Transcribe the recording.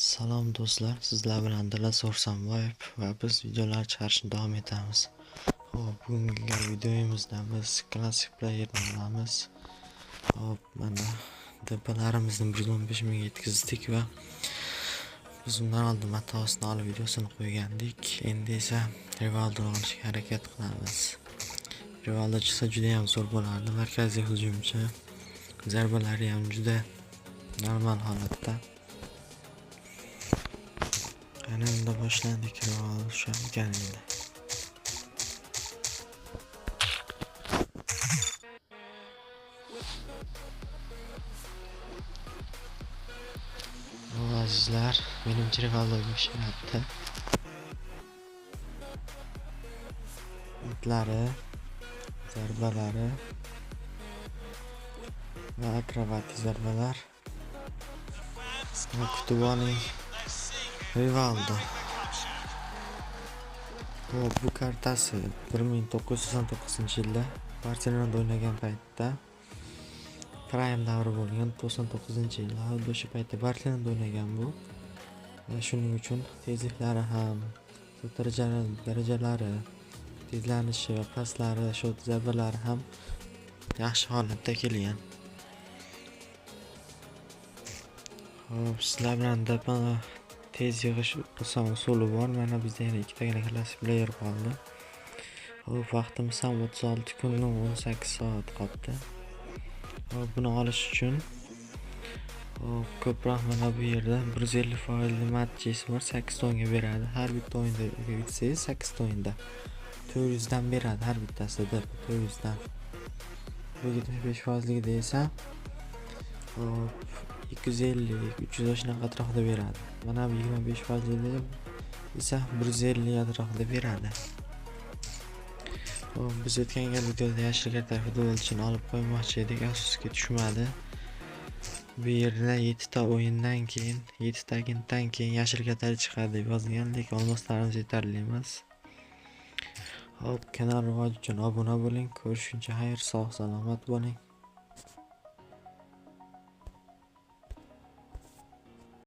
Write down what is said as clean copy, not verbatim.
Salom do'stlar, sizlar bilan Dila So'rsanboyev va biz videolar chiqarishni davom etamiz. Xo'p, bugungi videomizda biz klassik playerni olamiz. Xo'p, mana depalarimizni 115 ming yetkazdik va biz undan oldin matosini olib videosini qo'ygandik. Endi esa Rivaldo olishga harakat qilamiz. Rivaldo chiqsa juda ham zo'r bo'lardi. Markaziy hujumchi, zarbalari ham juda normal holatda. Anamda boshladik Rivaldo shu ekan endi. Azizlar, menimcha Rivaldoga o'xshayapti. Itlari, zarbalari va akrobatik zarbalar. Sizlar kutib oling. Rivaldo. Bu kartasi 1999-yilda Barselonada o'ynagan paytda prime davri bo'lgan 99-yilda o'sha paytda Barselonada o'ynagan bu. Va shuning uchun tezliklari ham, darajalari, tezlanishi va paslari, shot zarbalari ham yaxshi holatda kelgan. Xo'p, sizlar bilan tez yig'ish oson usuli bor. Mana bizda yana ikkitagina klassik player qoldi. Xo'p, vaqtimiz ham 36 kun 18 soat qoldi. Xo'p, buni olish uchun ko'proq mana bu yerda 150% matches bor, 8 o'yinga beradi. Har bitta o'yinda yutsangiz 8 o'yinda 400 dan beradi har bittasida 400 dan. Bu 75%ligida esa 250-300 shunaqa atrofida beradi. Mana bu 25%ligida esa 150 atrofida beradi. Biz o'tgan gal videoda yashil karta futbolchini olib qo'ymoqchi edik, afsuski tushmadi. Bu yerda 7 ta o'yindan keyin, 7 ta agentdan keyin yashil karta chiqadi deb yozgan, lekin olmoslarimiz yetarli emas. Hop, kanal rivoji uchun obuna bo'ling. Ko'rishguncha xayr, sog' salomat bo'ling.